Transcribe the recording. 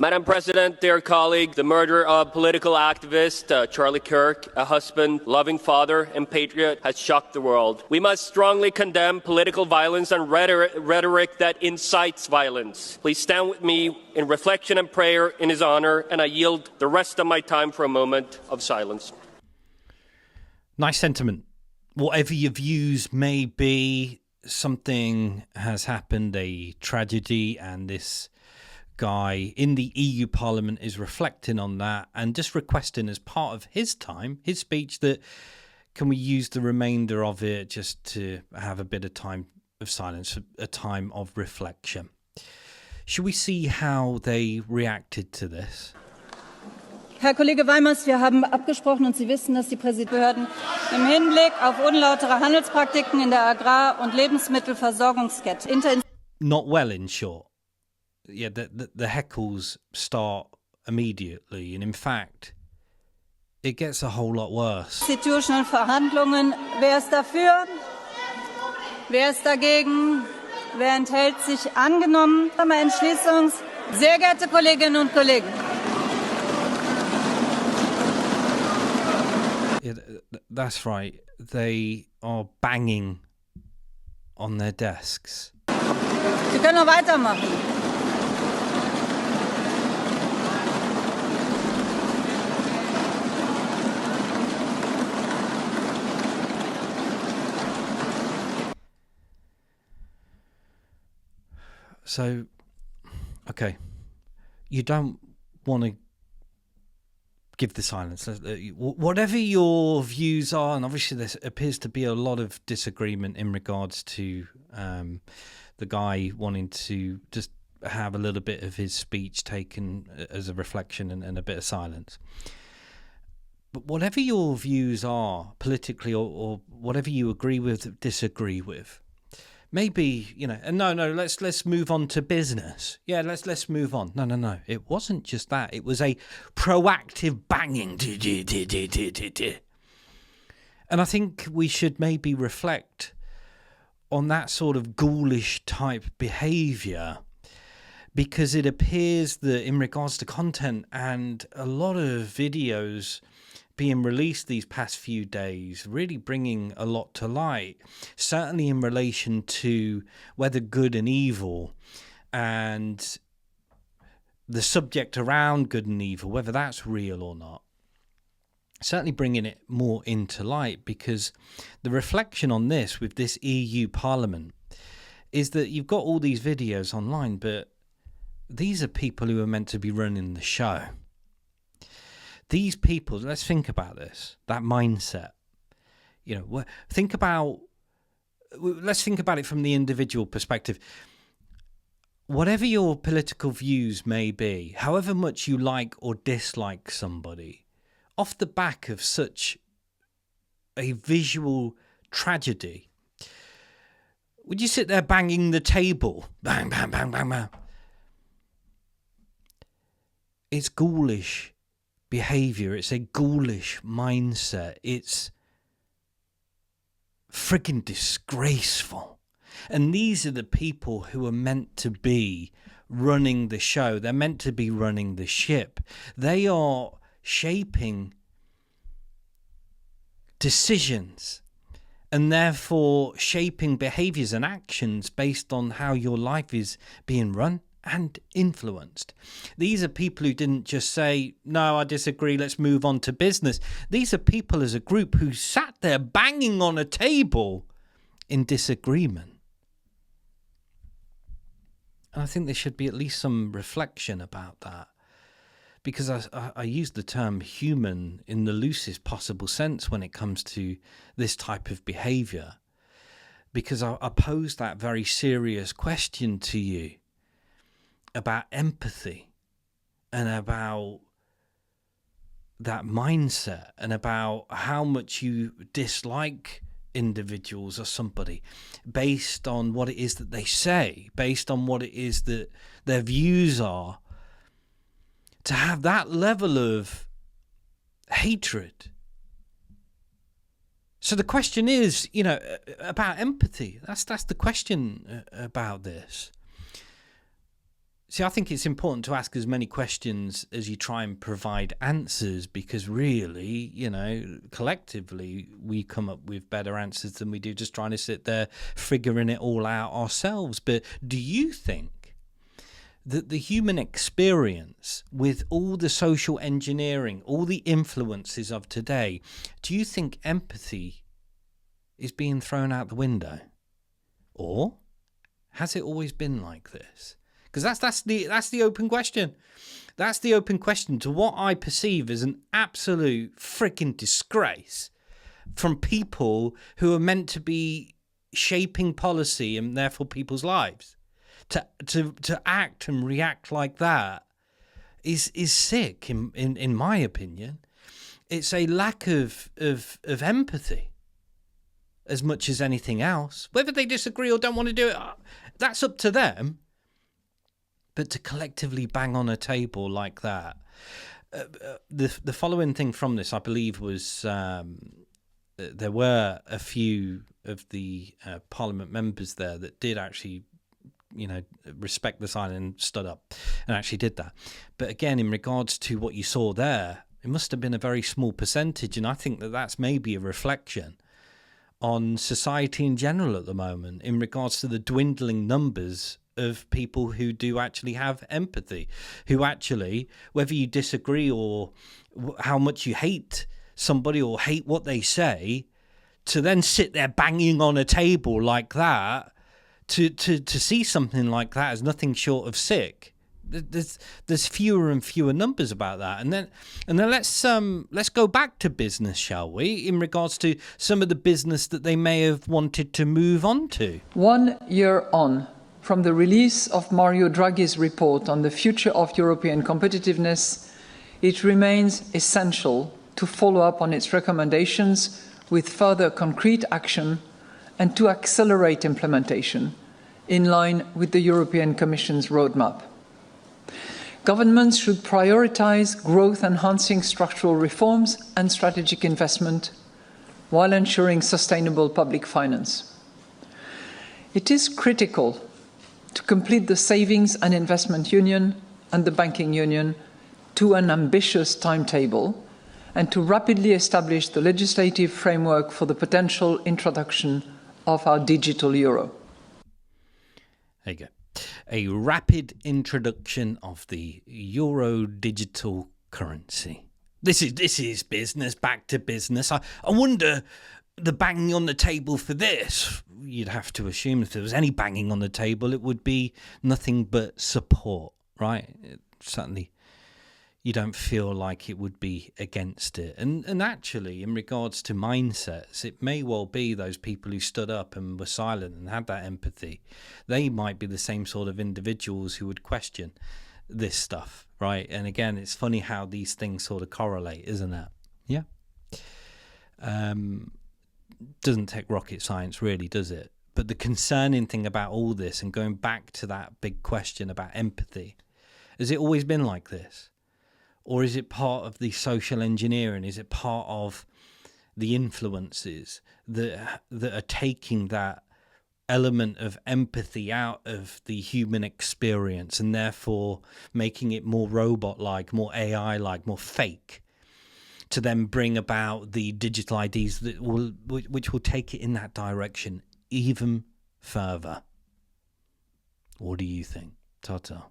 Madam President, dear colleague, the murder of political activist Charlie Kirk, a husband, loving father, and patriot, has shocked the world. We must strongly condemn political violence and rhetoric that incites violence. Please stand with me in reflection and prayer in his honor, and I yield the rest of my time for a moment of silence. Nice sentiment. Whatever your views may be, something has happened, a tragedy, and this guy in the EU Parliament is reflecting on that and just requesting as part of his time, his speech, that can we use the remainder of it just to have a bit of time of silence, a time of reflection. Should we see how they reacted to this? Herr Kollege Weimers, wir haben abgesprochen und Sie wissen, dass die Präsidentschaftsbehörden im Hinblick auf unlautere Handelspraktiken in der Agrar- und Lebensmittelversorgungskette Not well, in short. Yeah, the heckles start immediately, and in fact, it gets a whole lot worse. Institutional Verhandlungen. Wer ist dafür? Wer ist dagegen? Wer enthält sich? Angenommen. Entschließung. Sehr geehrte Kolleginnen und Kollegen. Yeah, that's right. They are banging on their desks. Sie können noch weitermachen. So, okay, you don't want to give the silence. Whatever your views are, and obviously there appears to be a lot of disagreement in regards to the guy wanting to just have a little bit of his speech taken as a reflection and a bit of silence. But whatever your views are politically, or whatever you agree with, disagree with, maybe, and no, let's move on to business. Yeah, let's move on. No. It wasn't just that. It was a proactive banging. And I think we should maybe reflect on that sort of ghoulish type behaviour, because it appears that in regards to content and a lot of videos being released these past few days, really bringing a lot to light, certainly in relation to whether good and evil and the subject around good and evil, whether that's real or not. Certainly bringing it more into light, because the reflection on this with this EU Parliament is that you've got all these videos online, but these are people who are meant to be running the show. These people, let's think about this, that mindset. Let's think about it from the individual perspective. Whatever your political views may be, however much you like or dislike somebody, off the back of such a visual tragedy, would you sit there banging the table? Bang, bang, bang, bang, bang. It's ghoulish behavior. It's a ghoulish mindset. It's friggin' disgraceful. And these are the people who are meant to be running the show. They're meant to be running the ship. They are shaping decisions and therefore shaping behaviors and actions based on how your life is being run and influenced. These are people who didn't just say, no, I disagree, let's move on to business. These are people as a group who sat there banging on a table in disagreement. And I think there should be at least some reflection about that, because I use the term human in the loosest possible sense when it comes to this type of behaviour, because I pose that very serious question to you about empathy and about that mindset and about how much you dislike individuals or somebody based on what it is that they say, based on what it is that their views are. To have that level of hatred. So the question is, about empathy. That's the question about this. See, I think it's important to ask as many questions as you try and provide answers, because really, collectively, we come up with better answers than we do just trying to sit there figuring it all out ourselves. But do you think that the human experience, with all the social engineering, all the influences of today, do you think empathy is being thrown out the window? Or has it always been like this? Because that's the open question. That's the open question to what I perceive as an absolute freaking disgrace from people who are meant to be shaping policy and therefore people's lives. To act and react like that is sick, in my opinion. It's a lack of empathy as much as anything else. Whether they disagree or don't want to do it, that's up to them. But to collectively bang on a table like that, the following thing from this, I believe, was there were a few of the Parliament members there that did actually, respect the sign and stood up and actually did that. But again, in regards to what you saw there, it must have been a very small percentage, and I think that that's maybe a reflection on society in general at the moment in regards to the dwindling numbers of people who do actually have empathy, who actually, whether you disagree or how much you hate somebody or hate what they say, to then sit there banging on a table like that, to see something like that as nothing short of sick. There's fewer and fewer numbers about that, and then let's go back to business, shall we, in regards to some of the business that they may have wanted to move on to. 1 year on from the release of Mario Draghi's report on the future of European competitiveness, it remains essential to follow up on its recommendations with further concrete action and to accelerate implementation in line with the European Commission's roadmap. Governments should prioritise growth-enhancing structural reforms and strategic investment while ensuring sustainable public finance. It is critical to complete the Savings and Investment Union and the Banking Union to an ambitious timetable and to rapidly establish the legislative framework for the potential introduction of our digital euro. There you go. A rapid introduction of the euro digital currency. This is business, back to business. I wonder, the banging on the table for this, you'd have to assume if there was any banging on the table, it would be nothing but support, right? Certainly, you don't feel like it would be against it. And actually, in regards to mindsets, it may well be those people who stood up and were silent and had that empathy. They might be the same sort of individuals who would question this stuff, right? And again, it's funny how these things sort of correlate, isn't it? Yeah. Doesn't take rocket science, really, does it? But the concerning thing about all this, and going back to that big question about empathy, has it always been like this? Or is it part of the social engineering? Is it part of the influences that are taking that element of empathy out of the human experience and therefore making it more robot-like, more AI-like, more fake, to then bring about the digital IDs which will take it in that direction even further? What do you think? Ta-ta.